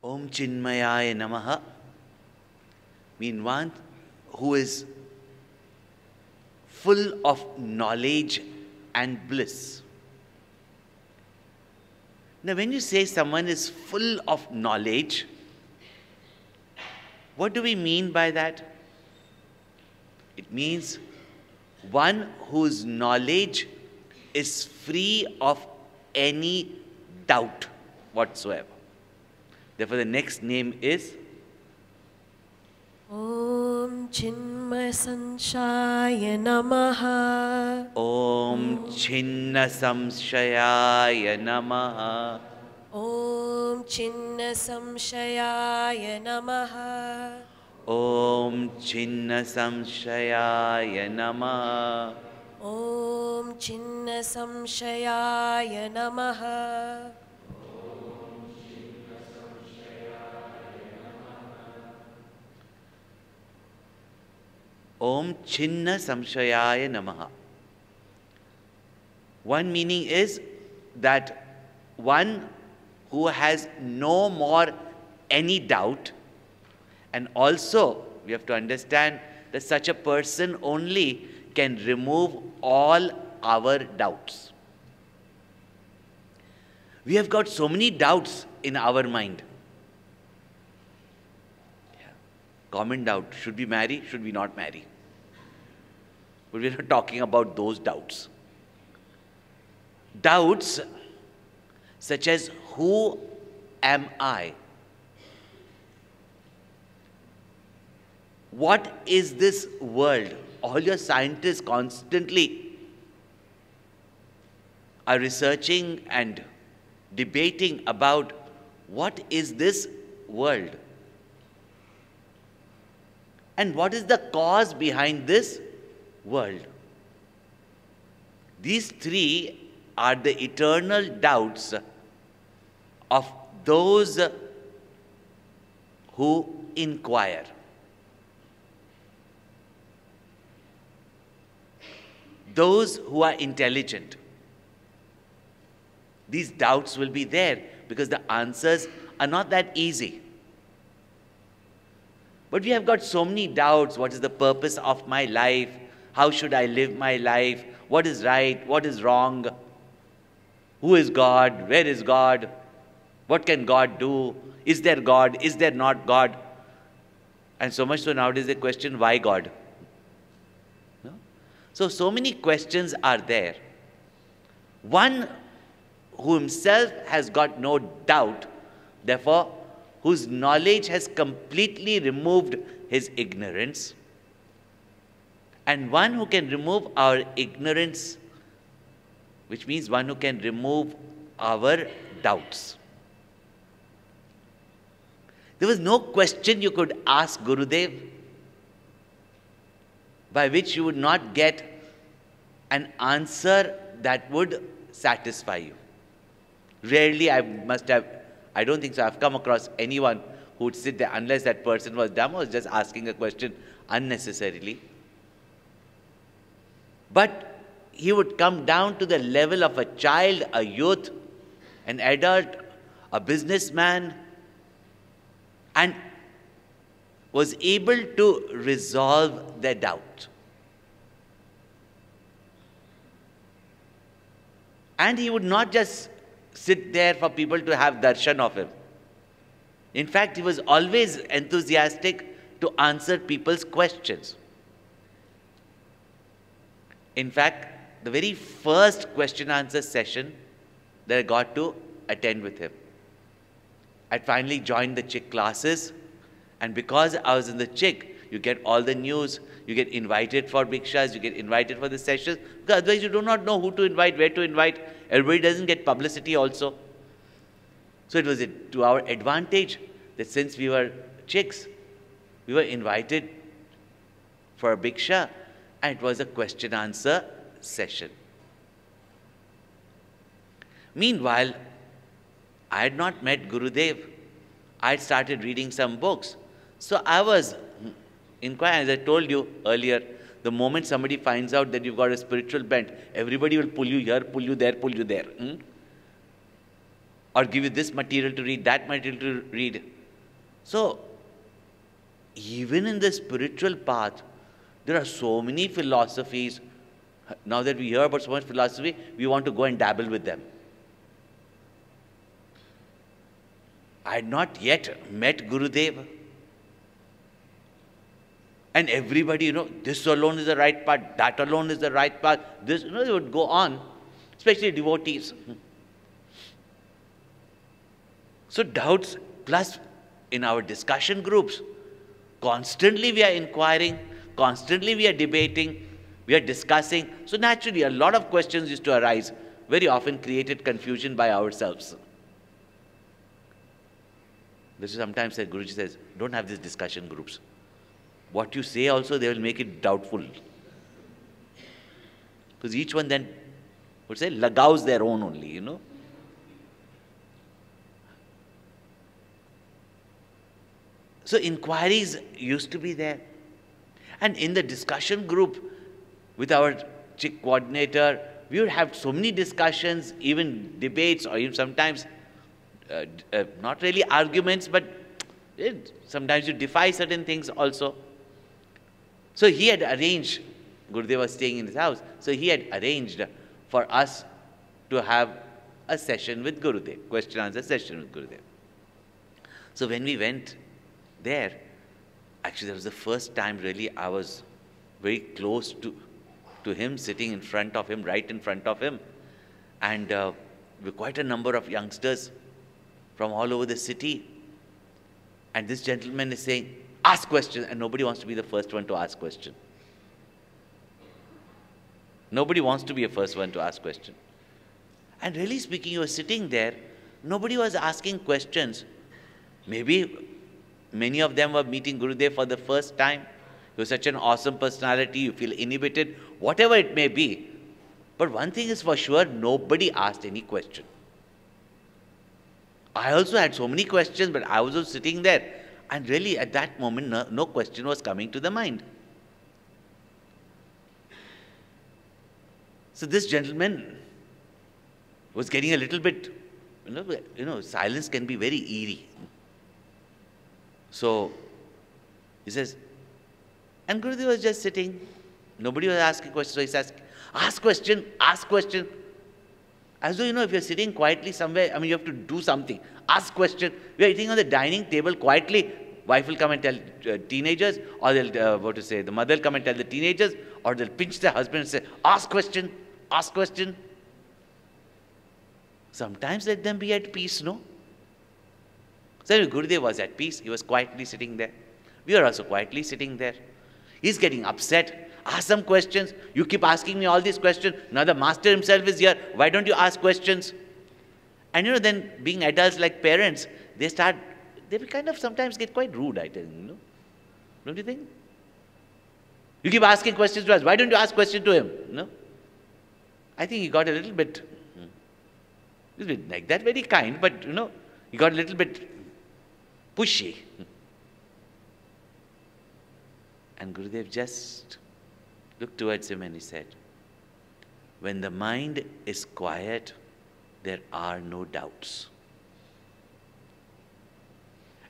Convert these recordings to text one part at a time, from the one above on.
Om Chinmaya Namaha means one who is full of knowledge and bliss. Now, when you say someone is full of knowledge, what do we mean by that? It means one whose knowledge is free of any doubt whatsoever. Therefore, the next name is Om Samshayāya Namaha. Om Samshayāya Namaha. Om Samshayāya Namaha. Om Samshayāya Namaha. Om Samshayāya Namaha. Om Chhinna Samshayāya Namaha. One meaning is that one who has no more any doubt, and also we have to understand that such a person only can remove all our doubts. We have got so many doubts in our mind. Common doubt, should we marry, should we not marry? But we are not talking about those doubts. Doubts such as, who am I? What is this world? All your scientists constantly are researching and debating about what is this world? And what is the cause behind this world? These three are the eternal doubts of those who inquire. Those who are intelligent. These doubts will be there because the answers are not that easy. But we have got so many doubts. What is the purpose of my life? How should I live my life? What is right? What is wrong? Who is God? Where is God? What can God do? Is there God? Is there not God? And so much so nowadays they question, why God? No? So many questions are there. One who himself has got no doubt, therefore, whose knowledge has completely removed his ignorance, and one who can remove our ignorance, which means one who can remove our doubts. There was no question you could ask Gurudev by which you would not get an answer that would satisfy you. Rarely I don't think so, I've come across anyone who would sit there unless that person was dumb or was just asking a question unnecessarily. But he would come down to the level of a child, a youth, an adult, a businessman, and was able to resolve their doubt. And he would not just sit there for people to have darshan of him. In fact, he was always enthusiastic to answer people's questions. In fact, the very first question-answer session that I got to attend with him, I finally joined the CHYK classes, and because I was in the CHYK, you get all the news, you get invited for bhikshas, you get invited for the sessions, because otherwise you do not know who to invite, where to invite. Everybody doesn't get publicity also. So it was to our advantage that since we were CHYKs, we were invited for a bhiksha, and it was a question-answer session. Meanwhile, I had not met Gurudev. I had started reading some books. So I was inquiring, as I told you earlier, the moment somebody finds out that you've got a spiritual bent, everybody will pull you here, pull you there, pull you there. or give you this material to read, that material to read. So, even in the spiritual path, there are so many philosophies. Now that we hear about so much philosophy, we want to go and dabble with them. I had not yet met Gurudev. And everybody, this alone is the right path, that alone is the right path. This, they would go on, especially devotees. So doubts, plus in our discussion groups, constantly we are inquiring, constantly we are debating, we are discussing. So naturally, a lot of questions used to arise, very often created confusion by ourselves. This is sometimes said, Guruji says, don't have these discussion groups. What you say also, they will make it doubtful. Because each one then would say, lagaus their own only, So inquiries used to be there. And in the discussion group with our CHYK coordinator, we would have so many discussions, even debates, or even sometimes, not really arguments, but sometimes you defy certain things also. So he had arranged, Gurudev was staying in his house, so he had arranged for us to have a session with Gurudev, question answer session with Gurudev. So when we went there, actually that was the first time really I was very close to him, sitting in front of him, right in front of him. And with quite a number of youngsters from all over the city. And this gentleman is saying, ask questions, and nobody wants to be the first one to ask question. Nobody wants to be the first one to ask question. And really speaking, you were sitting there, nobody was asking questions. Maybe many of them were meeting Gurudev for the first time. You're such an awesome personality, you feel inhibited, whatever it may be. But one thing is for sure, nobody asked any question. I also had so many questions, but I was also sitting there. And really at that moment, no question was coming to the mind. So this gentleman was getting a little bit, silence can be very eerie. So he says, and Gurudev was just sitting. Nobody was asking questions. So he says, ask question, ask question. As though, if you're sitting quietly somewhere, you have to do something. Ask question. We are eating on the dining table quietly. Wife will come and tell teenagers, or they'll, the mother will come and tell the teenagers, or they'll pinch their husband and say, ask question, ask question. Sometimes let them be at peace, no? So Gurudev was at peace. He was quietly sitting there. We were also quietly sitting there. He's getting upset. Ask some questions. You keep asking me all these questions. Now the master himself is here. Why don't you ask questions? And then being adults like parents, they kind of sometimes get quite rude, I think, Don't you think? You keep asking questions to us. Why don't you ask questions to him? No? I think he got a little bit like that, very kind, but, he got a little bit pushy. And Gurudev just looked towards him and he said, when the mind is quiet, there are no doubts.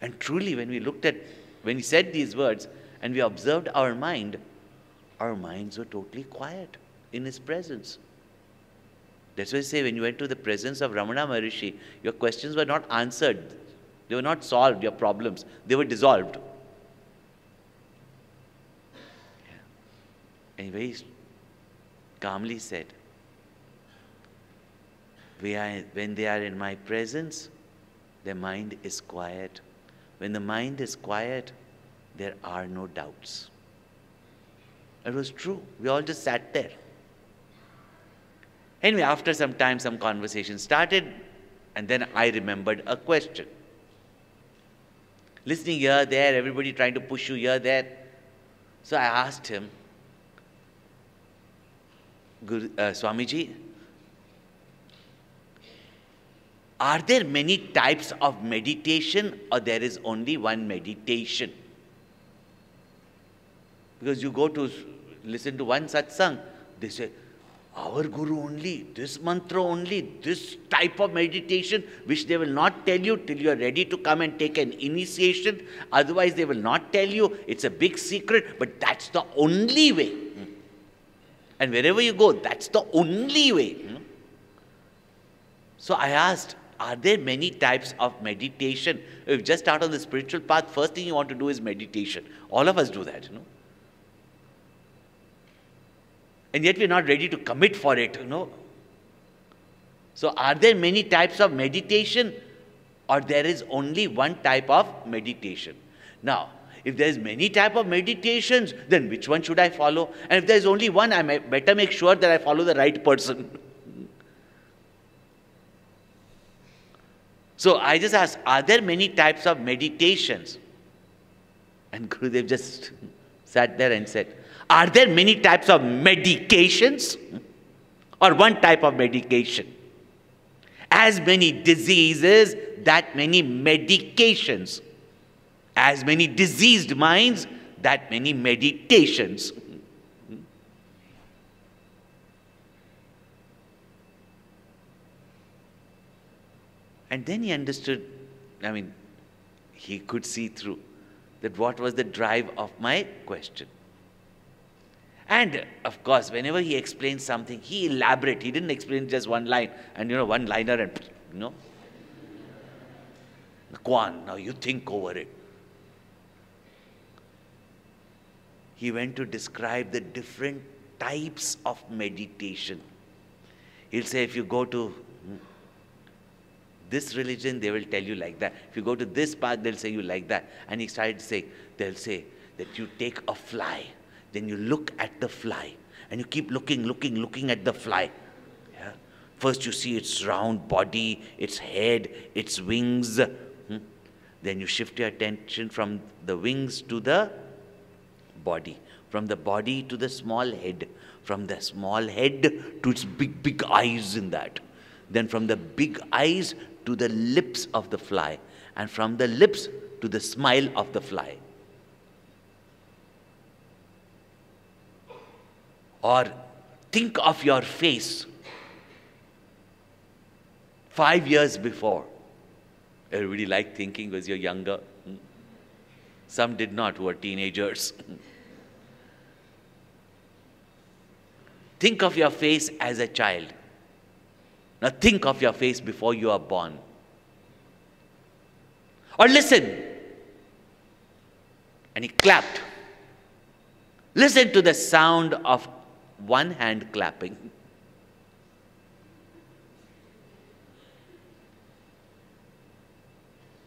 And truly, when he said these words and we observed our minds were totally quiet in his presence. That's why I say, when you went to the presence of Ramana Maharishi, your questions were not answered. They were not solved, your problems. They were dissolved. And he very calmly said, when they are in my presence, their mind is quiet. When the mind is quiet, there are no doubts. It was true. We all just sat there. Anyway, after some time, some conversation started, and then I remembered a question. Listening here, there, everybody trying to push you here, there. So I asked him, Swamiji, are there many types of meditation, or there is only one meditation? Because you go to listen to one satsang, they say, our Guru only, this mantra only, this type of meditation, which they will not tell you till you are ready to come and take an initiation. Otherwise, they will not tell you. It's a big secret, but that's the only way. And wherever you go, that's the only way. So I asked, are there many types of meditation? If you just start on the spiritual path, first thing you want to do is meditation. All of us do that, And yet we're not ready to commit for it, So are there many types of meditation, or there is only one type of meditation? Now, if there is many type of meditations, then which one should I follow? And if there is only one, I better make sure that I follow the right person. So I just asked, are there many types of meditations? And Gurudev just sat there and said, are there many types of medications or one type of medication? As many diseases, that many medications. As many diseased minds, that many meditations. And then he understood, he could see through that what was the drive of my question. And of course, whenever he explained something, he elaborated. He didn't explain just one line and one liner and Kwan, now you think over it. He went to describe the different types of meditation. He'll say, if you go to this religion, they will tell you like that. If you go to this path, they'll say you like that. And he started to say, they'll say that you take a fly, then you look at the fly, and you keep looking at the fly. Yeah? First you see its round body, its head, its wings. Then you shift your attention from the wings to the body, from the body to the small head, from the small head to its big eyes in that. Then from the big eyes to the lips of the fly, and from the lips to the smile of the fly. Or think of your face 5 years before. Everybody liked thinking because you're younger. Some did not, who were teenagers. Think of your face as a child. Now think of your face before you are born. Or listen. And he clapped. Listen to the sound of one hand clapping.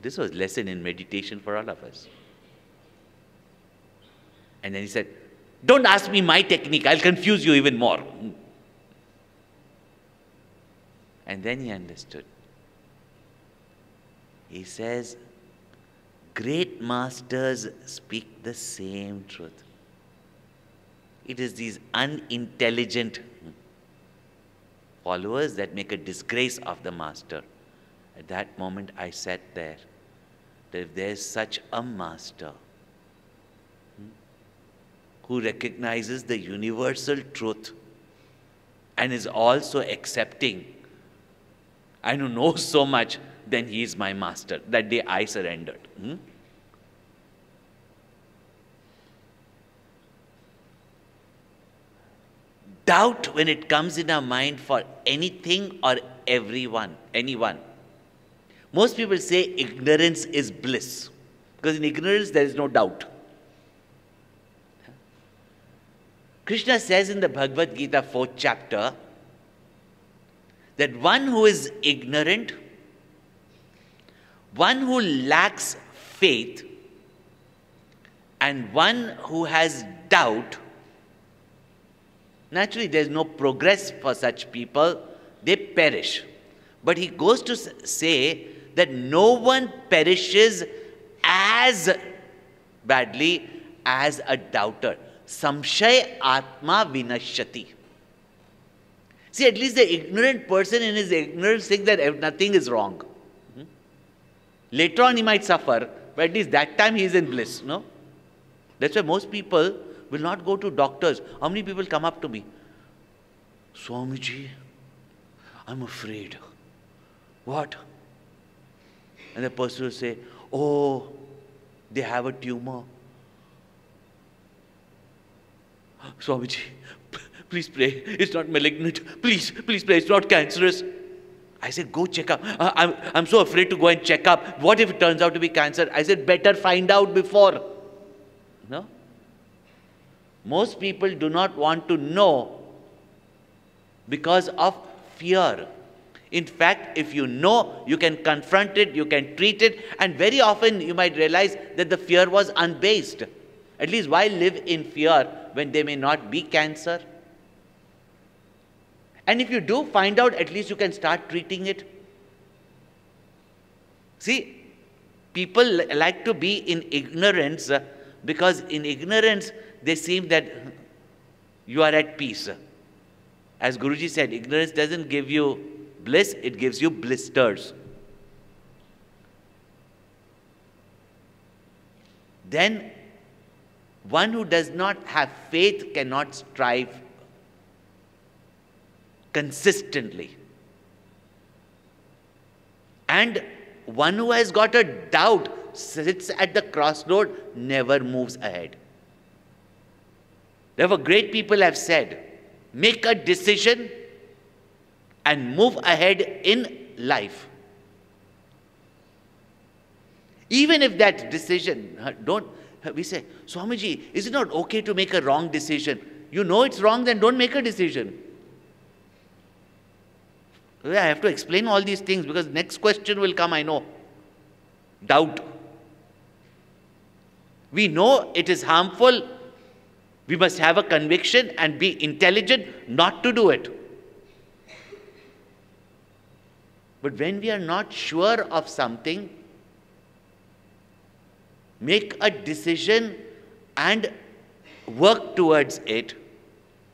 This was lesson in meditation for all of us. And then he said, don't ask me my technique, I'll confuse you even more. And then he understood. He says, great masters speak the same truth. It is these unintelligent followers that make a disgrace of the master. At that moment I sat there, that if there is such a master who recognizes the universal truth and is also accepting and who knows so much, then he is my master. That day I surrendered. Doubt when it comes in our mind for anything or anyone. Most people say ignorance is bliss. Because in ignorance there is no doubt. Krishna says in the Bhagavad Gita 4th chapter that one who is ignorant, one who lacks faith, and one who has doubt, naturally there is no progress for such people, they perish. But he goes to say that no one perishes as badly as a doubter. Samshayāya vinashyati. See, at least the ignorant person in his ignorance thinks that nothing is wrong. Later on he might suffer, but at least that time he is in bliss. No? That's why most people will not go to doctors. How many people come up to me? Swamiji, I'm afraid. What? And the person will say, oh, they have a tumor. Swamiji, please pray. It's not malignant. Please pray. It's not cancerous. I said, go check up. I'm so afraid to go and check up. What if it turns out to be cancer? I said, better find out before. No? Most people do not want to know because of fear. In fact, if you know, you can confront it, you can treat it, and very often you might realize that the fear was unbased. At least why live in fear when there may not be cancer? And if you do find out, at least you can start treating it. See, people like to be in ignorance because in ignorance they seem that you are at peace. As Guruji said, ignorance doesn't give you bliss, it gives you blisters. Then one who does not have faith cannot strive consistently. And one who has got a doubt, sits at the crossroad, never moves ahead. Therefore, great people have said, make a decision and move ahead in life. Even if that decision, we say, Swamiji, is it not okay to make a wrong decision? You know it's wrong, then don't make a decision. I have to explain all these things because next question will come, I know. Doubt. We know it is harmful. We must have a conviction and be intelligent not to do it. But when we are not sure of something, make a decision and work towards it.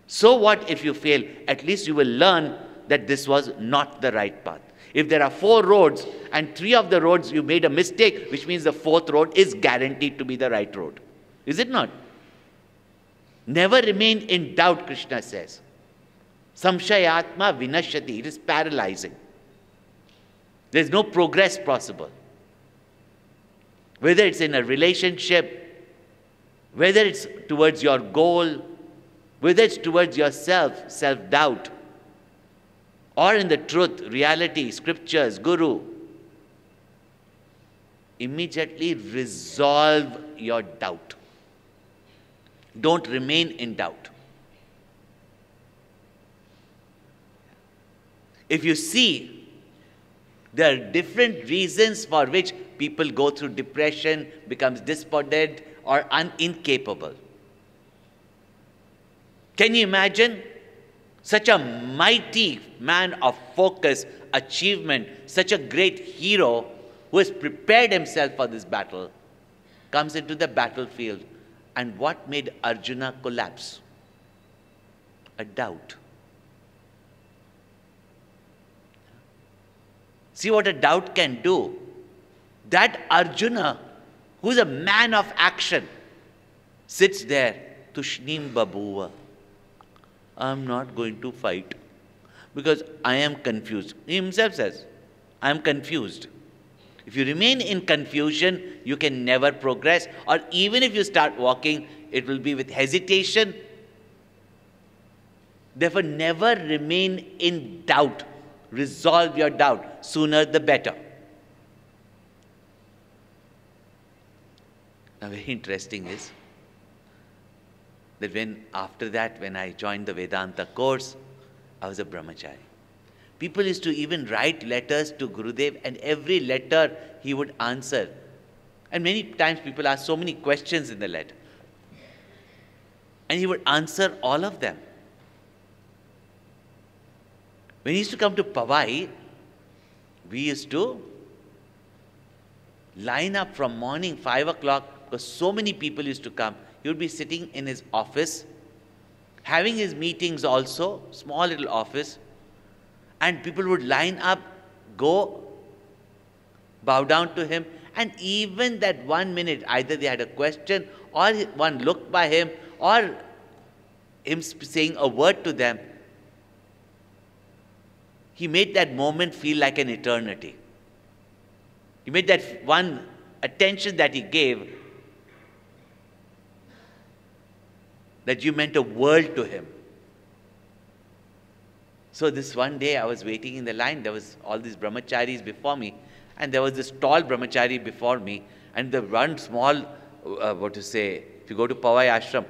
So what if you fail? At least you will learn that this was not the right path. If there are 4 roads and 3 of the roads you made a mistake, which means the 4th road is guaranteed to be the right road. Is it not? Never remain in doubt, Krishna says. Samshayāya vinashyati. It is paralyzing. There is no progress possible. Whether it's in a relationship, whether it's towards your goal, whether it's towards yourself, self-doubt, or in the truth, reality, scriptures, Guru, immediately resolve your doubt. Don't remain in doubt. If you see, there are different reasons for which people go through depression, becomes despondent, or incapable. Can you imagine? Such a mighty man of focus, achievement, such a great hero who has prepared himself for this battle, comes into the battlefield. And what made Arjuna collapse? A doubt. See what a doubt can do. That Arjuna, who is a man of action, sits there, Tushnim Babuva. I'm not going to fight because I am confused. He himself says, I am confused. If you remain in confusion, you can never progress. Or even if you start walking, it will be with hesitation. Therefore, never remain in doubt. Resolve your doubt. Sooner the better. Now, very interesting is that after that, when I joined the Vedanta course, I was a brahmachari. People used to even write letters to Gurudev, and every letter he would answer. And many times people ask so many questions in the letter. And he would answer all of them. When he used to come to Pavai, we used to line up from morning 5 o'clock because so many people used to come. He would be sitting in his office, having his meetings also, small little office, and people would line up, go, bow down to him, and even that 1 minute, either they had a question, or one looked by him, or him saying a word to them, he made that moment feel like an eternity. He made that one attention that he gave, that you meant a world to him. So this one day I was waiting in the line, there was all these brahmacharis before me, and there was this tall brahmachari before me, and the one small, if you go to Pawai Ashram,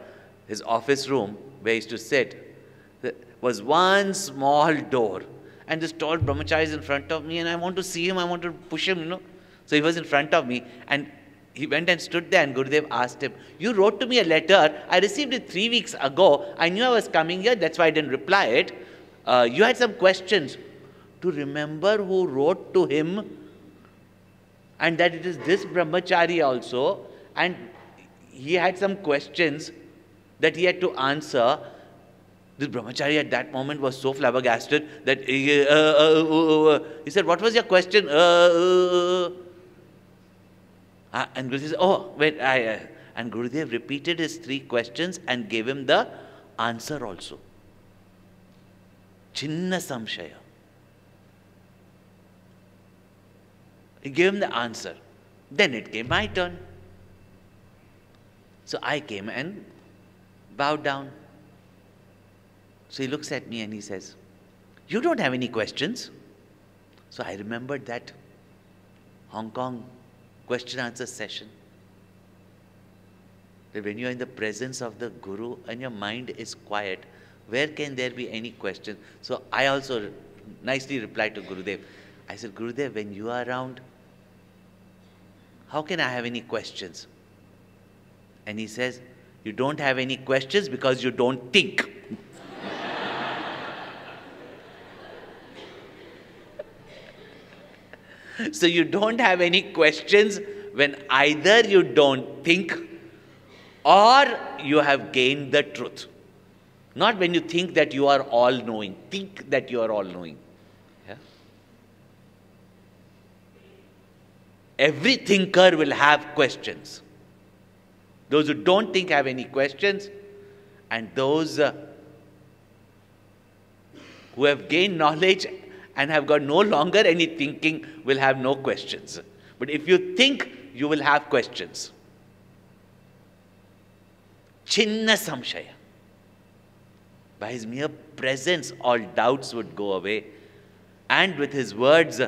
his office room where he used to sit, there was one small door, and this tall brahmachari is in front of me, and I want to see him, I want to push him, So he was in front of me, and he went and stood there, and Gurudev asked him, you wrote to me a letter, I received it 3 weeks ago, I knew I was coming here, that's why I didn't reply it. You had some questions. To remember who wrote to him, and that it is this brahmachari also, and he had some questions that he had to answer. This brahmachari at that moment was so flabbergasted that he said, what was your question? And Gurudev said, oh, wait, and Gurudev repeated his 3 questions and gave him the answer also. Chhinna Samshayāya. He gave him the answer. Then it came my turn. So I came and bowed down. So he looks at me and he says, you don't have any questions? So I remembered that Hong Kong question answer session. That when you are in the presence of the Guru and your mind is quiet, where can there be any question? So I also nicely replied to Gurudev. I said, Gurudev, when you are around, how can I have any questions? And he says, you don't have any questions because you don't think. So you don't have any questions when either you don't think or you have gained the truth. Not when you think that you are all-knowing. Think that you are all-knowing. Yeah? Every thinker will have questions. Those who don't think have any questions, and those who have gained knowledge and have got no longer any thinking will have no questions. But if you think, you will have questions. Chhinna Samshayāya. By his mere presence, all doubts would go away. And with his words,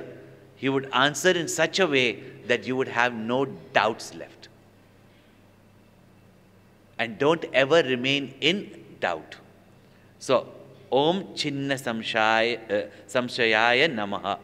he would answer in such a way that you would have no doubts left. And don't ever remain in doubt. So, Om Chhinna Samshayāya Namaha.